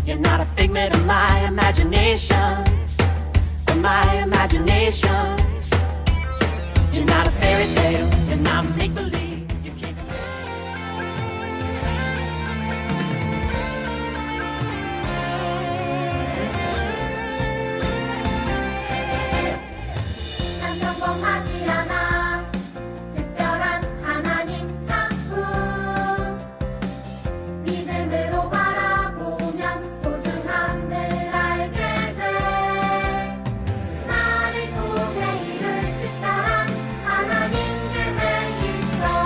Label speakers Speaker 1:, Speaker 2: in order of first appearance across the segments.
Speaker 1: You're not a figment of my imagination, of my imagination. You're not a fairy tale, you're not make-believe. You came from
Speaker 2: 난 평범하지 않아 특별한 하나님 작품 믿음으로 바라보면 소중함을 알게 돼 나를 통해 이룰 특별한 하나님 계획 있어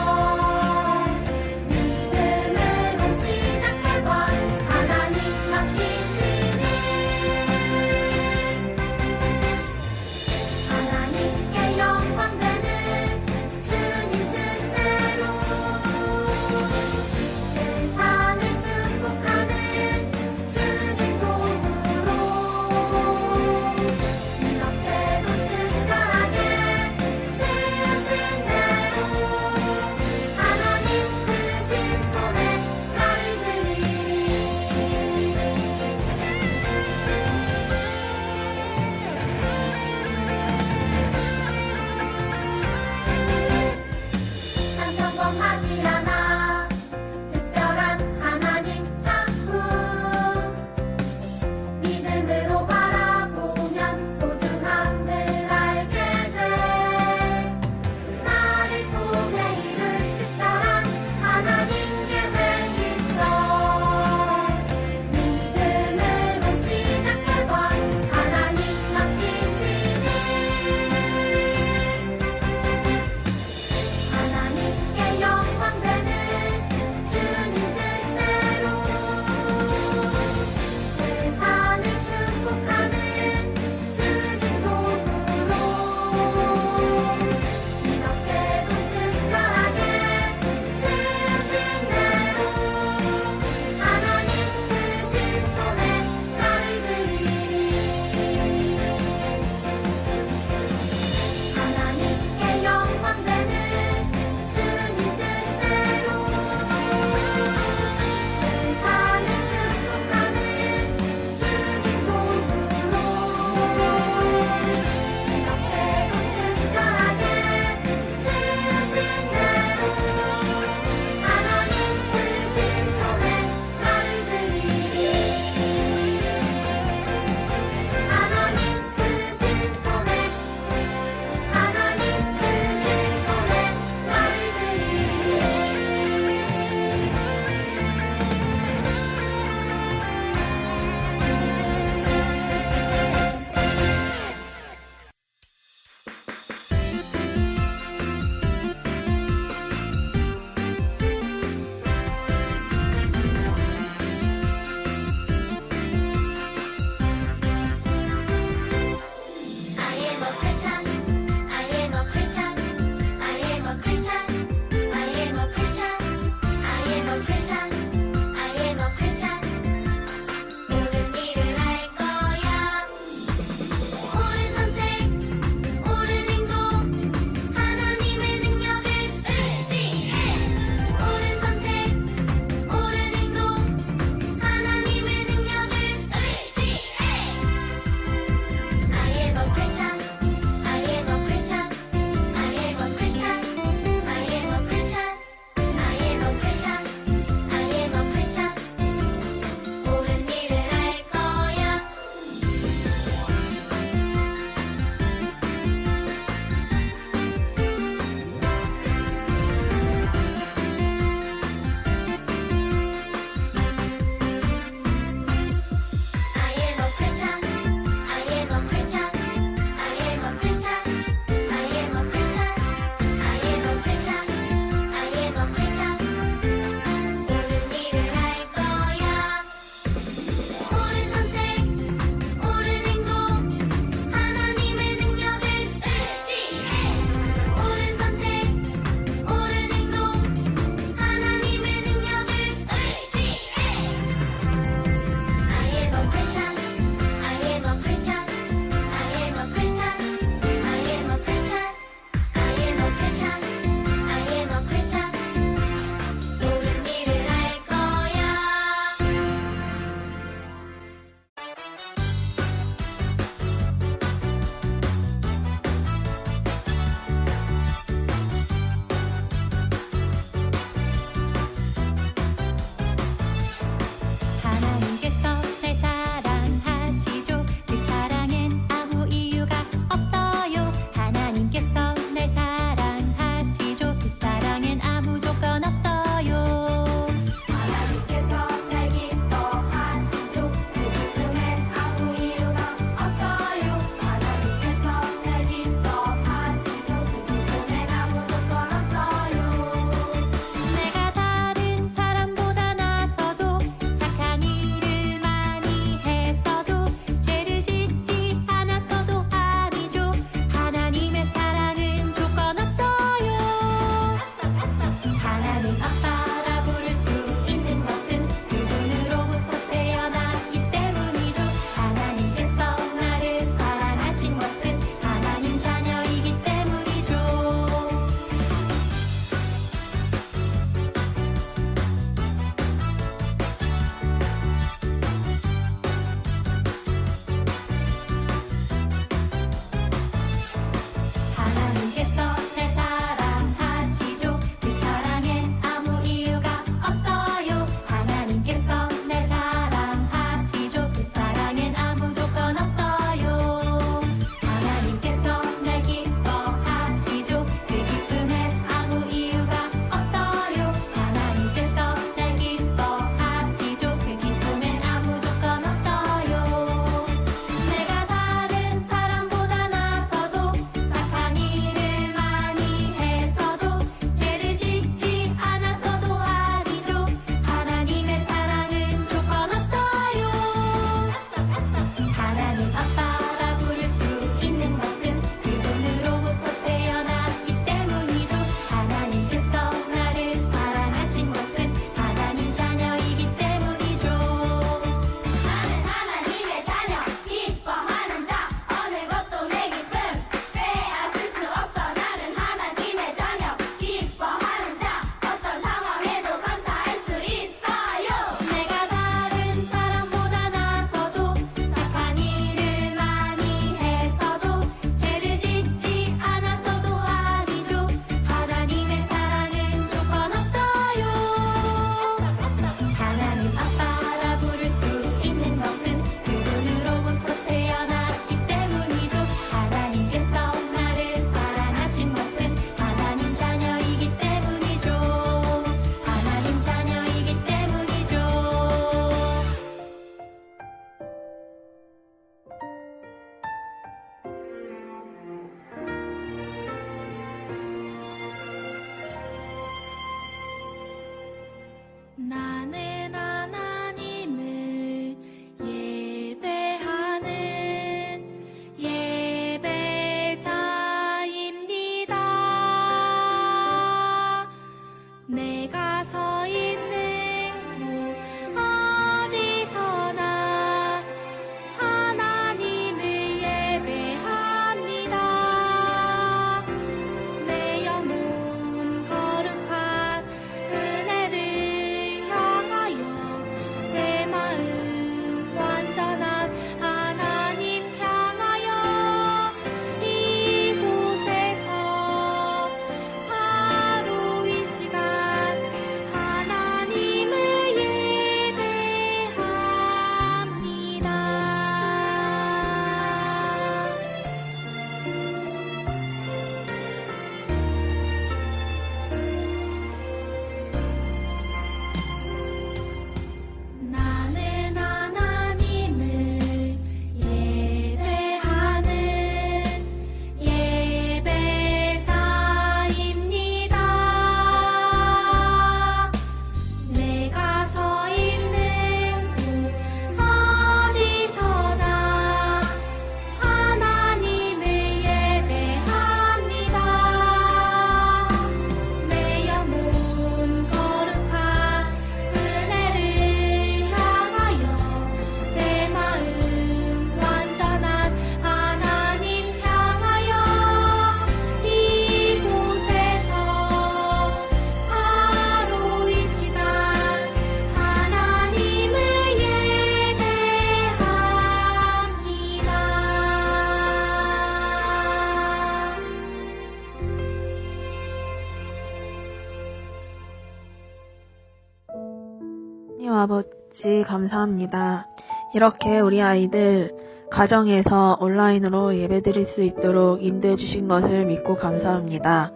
Speaker 3: 아버지 감사합니다. 이렇게 우리 아이들 가정에서 온라인으로 예배드릴 수 있도록 인도해 주신 것을 믿고 감사합니다.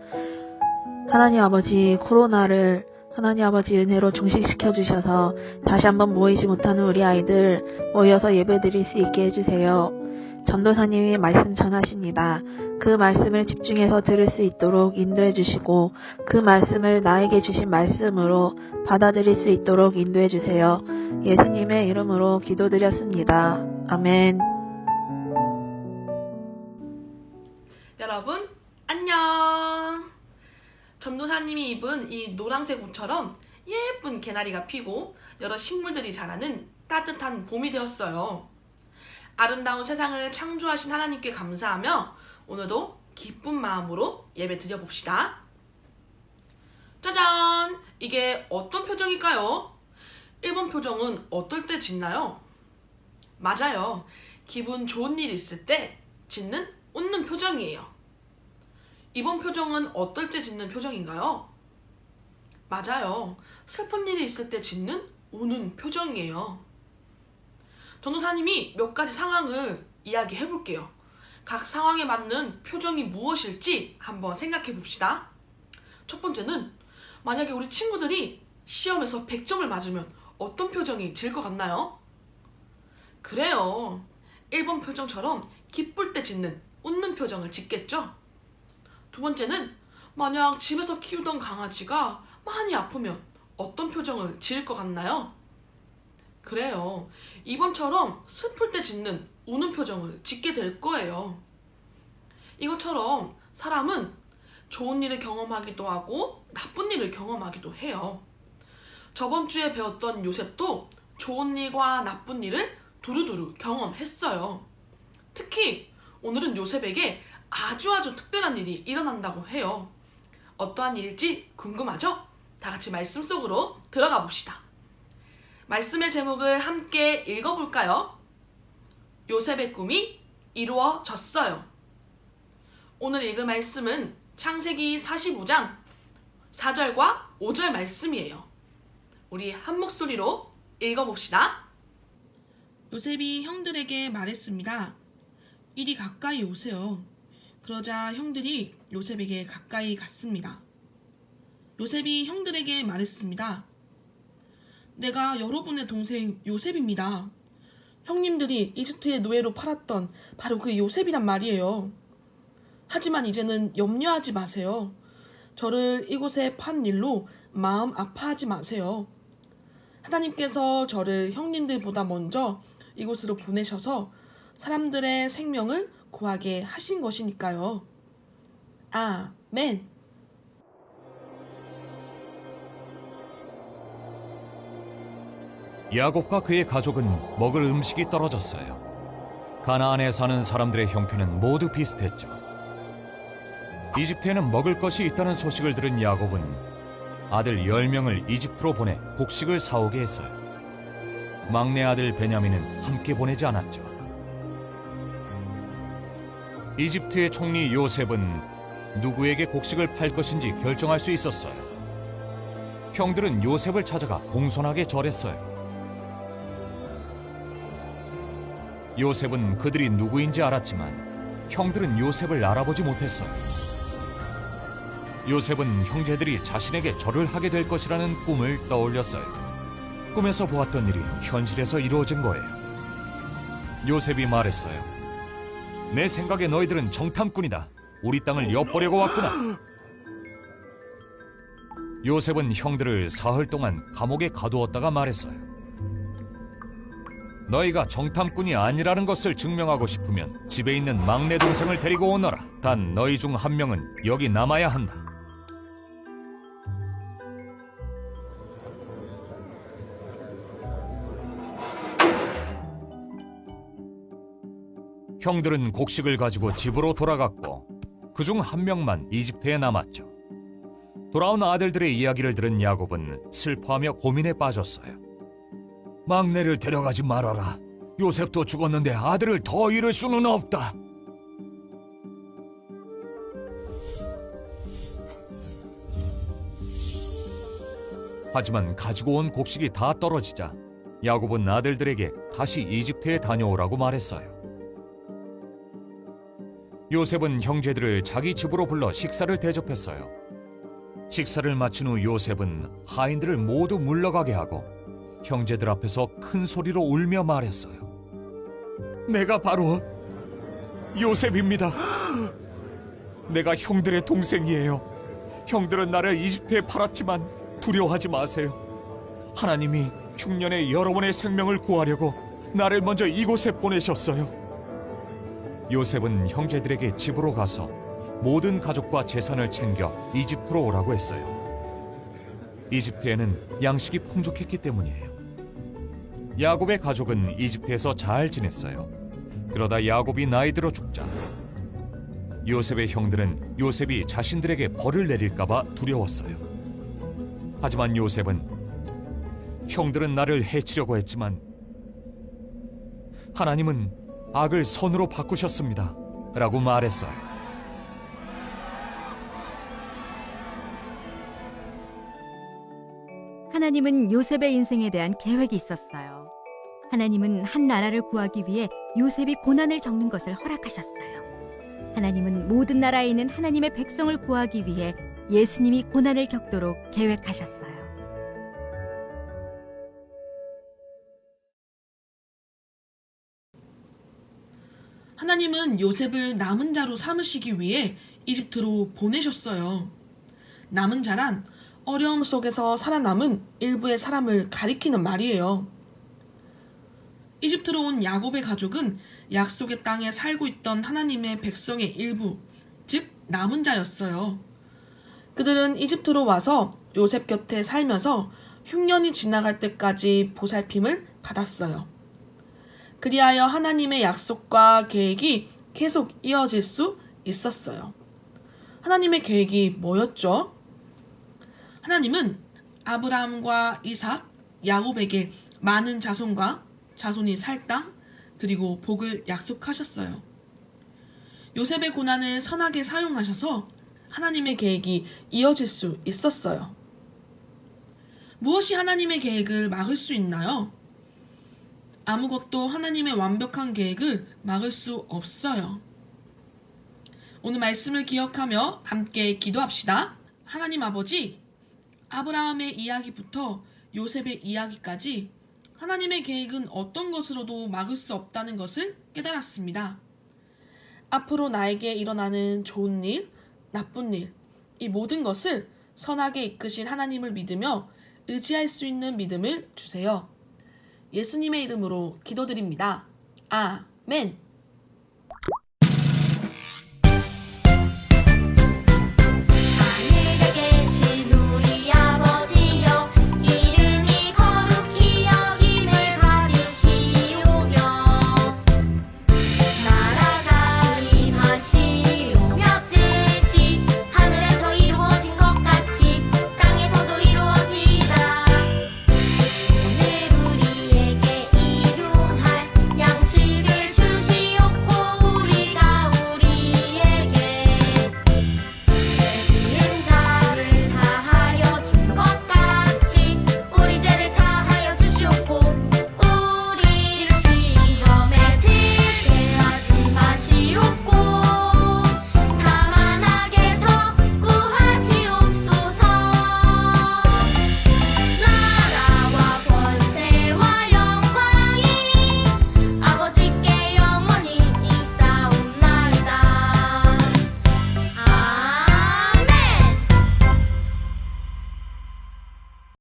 Speaker 3: 하나님 아버지, 코로나를 하나님 아버지 은혜로 종식시켜 주셔서 다시 한번 모이지 못하는 우리 아이들 모여서 예배드릴 수 있게 해주세요. 전도사님이 말씀 전하십니다. 그 말씀을 집중해서 들을 수 있도록 인도해 주시고 그 말씀을 나에게 주신 말씀으로 받아들일 수 있도록 인도해 주세요. 예수님의 이름으로 기도드렸습니다. 아멘.
Speaker 4: 여러분 안녕. 전도사님이 입은 이 노란색 옷처럼 예쁜 개나리가 피고 여러 식물들이 자라는 따뜻한 봄이 되었어요. 아름다운 세상을 창조하신 하나님께 감사하며 오늘도 기쁜 마음으로 예배 드려봅시다. 짜잔! 이게 어떤 표정일까요? 1번 표정은 어떨 때 짓나요? 맞아요. 기분 좋은 일 있을 때 짓는 웃는 표정이에요. 2번 표정은 어떨 때 짓는 표정인가요? 맞아요. 슬픈 일이 있을 때 짓는 우는 표정이에요. 전도사님이 몇 가지 상황을 이야기해 볼게요. 각 상황에 맞는 표정이 무엇일지 한번 생각해 봅시다. 첫 번째는 만약에 우리 친구들이 시험에서 100점을 맞으면 어떤 표정이 질 것 같나요? 그래요. 1번 표정처럼 기쁠 때 짓는 웃는 표정을 짓겠죠? 두 번째는 만약 집에서 키우던 강아지가 많이 아프면 어떤 표정을 지을 것 같나요? 그래요. 2번처럼 슬플 때 짓는 우는 표정을 짓게 될 거예요. 이것처럼 사람은 좋은 일을 경험하기도 하고 나쁜 일을 경험하기도 해요. 저번 주에 배웠던 요셉도 좋은 일과 나쁜 일을 두루두루 경험했어요. 특히 오늘은 요셉에게 아주 특별한 일이 일어난다고 해요. 어떠한 일일지 궁금하죠? 다 같이 말씀 속으로 들어가 봅시다. 말씀의 제목을 함께 읽어볼까요? 요셉의 꿈이 이루어졌어요. 오늘 읽을 말씀은 창세기 45장 4절과 5절 말씀이에요. 우리 한 목소리로 읽어봅시다. 요셉이 형들에게 말했습니다. 이리 가까이 오세요. 그러자 형들이 요셉에게 가까이 갔습니다. 요셉이 형들에게 말했습니다. 내가 여러분의 동생 요셉입니다. 형님들이 이집트의 노예로 팔았던 바로 그 요셉이란 말이에요. 하지만 이제는 염려하지 마세요. 저를 이곳에 판 일로 마음 아파하지 마세요. 하나님께서 저를 형님들보다 먼저 이곳으로 보내셔서 사람들의 생명을 구하게 하신 것이니까요. 아멘.
Speaker 5: 야곱과 그의 가족은 먹을 음식이 떨어졌어요. 가나안에 사는 사람들의 형편은 모두 비슷했죠. 이집트에는 먹을 것이 있다는 소식을 들은 야곱은 아들 10명을 이집트로 보내 곡식을 사오게 했어요. 막내 아들 베냐민은 함께 보내지 않았죠. 이집트의 총리 요셉은 누구에게 곡식을 팔 것인지 결정할 수 있었어요. 형들은 요셉을 찾아가 공손하게 절했어요. 요셉은 그들이 누구인지 알았지만 형들은 요셉을 알아보지 못했어요. 요셉은 형제들이 자신에게 절을 하게 될 것이라는 꿈을 떠올렸어요. 꿈에서 보았던 일이 현실에서 이루어진 거예요. 요셉이 말했어요. 내 생각에 너희들은 정탐꾼이다. 우리 땅을 엿보려고 왔구나. 요셉은 형들을 사흘 동안 감옥에 가두었다가 말했어요. 너희가 정탐꾼이 아니라는 것을 증명하고 싶으면 집에 있는 막내 동생을 데리고 오너라. 단 너희 중 한 명은 여기 남아야 한다. 형들은 곡식을 가지고 집으로 돌아갔고 그중 한 명만 이집트에 남았죠. 돌아온 아들들의 이야기를 들은 야곱은 슬퍼하며 고민에 빠졌어요. 막내를 데려가지 말아라. 요셉도 죽었는데 아들을 더 잃을 수는 없다. 하지만 가지고 온 곡식이 다 떨어지자 야곱은 아들들에게 다시 이집트에 다녀오라고 말했어요. 요셉은 형제들을 자기 집으로 불러 식사를 대접했어요. 식사를 마친 후 요셉은 하인들을 모두 물러가게 하고 형제들 앞에서 큰 소리로 울며 말했어요. 내가 바로 요셉입니다. 내가 형들의 동생이에요. 형들은 나를 이집트에 팔았지만 두려워하지 마세요. 하나님이 흉년에 여러분의 생명을 구하려고 나를 먼저 이곳에 보내셨어요. 요셉은 형제들에게 집으로 가서 모든 가족과 재산을 챙겨 이집트로 오라고 했어요. 이집트에는 양식이 풍족했기 때문이에요. 야곱의 가족은 이집트에서 잘 지냈어요. 그러다 야곱이 나이 들어 죽자 요셉의 형들은 요셉이 자신들에게 벌을 내릴까봐 두려웠어요. 하지만 요셉은 형들은 나를 해치려고 했지만 하나님은 악을 선으로 바꾸셨습니다 라고 말했어요.
Speaker 6: 하나님은 요셉의 인생에 대한 계획이 있었어요. 하나님은 한 나라를 구하기 위해 요셉이 고난을 겪는 것을 허락하셨어요. 하나님은 모든 나라에 있는 하나님의 백성을 구하기 위해 예수님이 고난을 겪도록 계획하셨어요.
Speaker 4: 하나님은 요셉을 남은 자로 삼으시기 위해 이집트로 보내셨어요. 남은 자란 어려움 속에서 살아남은 일부의 사람을 가리키는 말이에요. 이집트로 온 야곱의 가족은 약속의 땅에 살고 있던 하나님의 백성의 일부, 즉 남은 자였어요. 그들은 이집트로 와서 요셉 곁에 살면서 흉년이 지나갈 때까지 보살핌을 받았어요. 그리하여 하나님의 약속과 계획이 계속 이어질 수 있었어요. 하나님의 계획이 뭐였죠? 하나님은 아브라함과 이삭, 야곱에게 많은 자손과 자손이 살 땅, 그리고 복을 약속하셨어요. 요셉의 고난을 선하게 사용하셔서 하나님의 계획이 이어질 수 있었어요. 무엇이 하나님의 계획을 막을 수 있나요? 아무것도 하나님의 완벽한 계획을 막을 수 없어요. 오늘 말씀을 기억하며 함께 기도합시다. 하나님 아버지, 아브라함의 이야기부터 요셉의 이야기까지 하나님의 계획은 어떤 것으로도 막을 수 없다는 것을 깨달았습니다. 앞으로 나에게 일어나는 좋은 일, 나쁜 일, 이 모든 것을 선하게 이끄신 하나님을 믿으며 의지할 수 있는 믿음을 주세요. 예수님의 이름으로 기도드립니다. 아멘.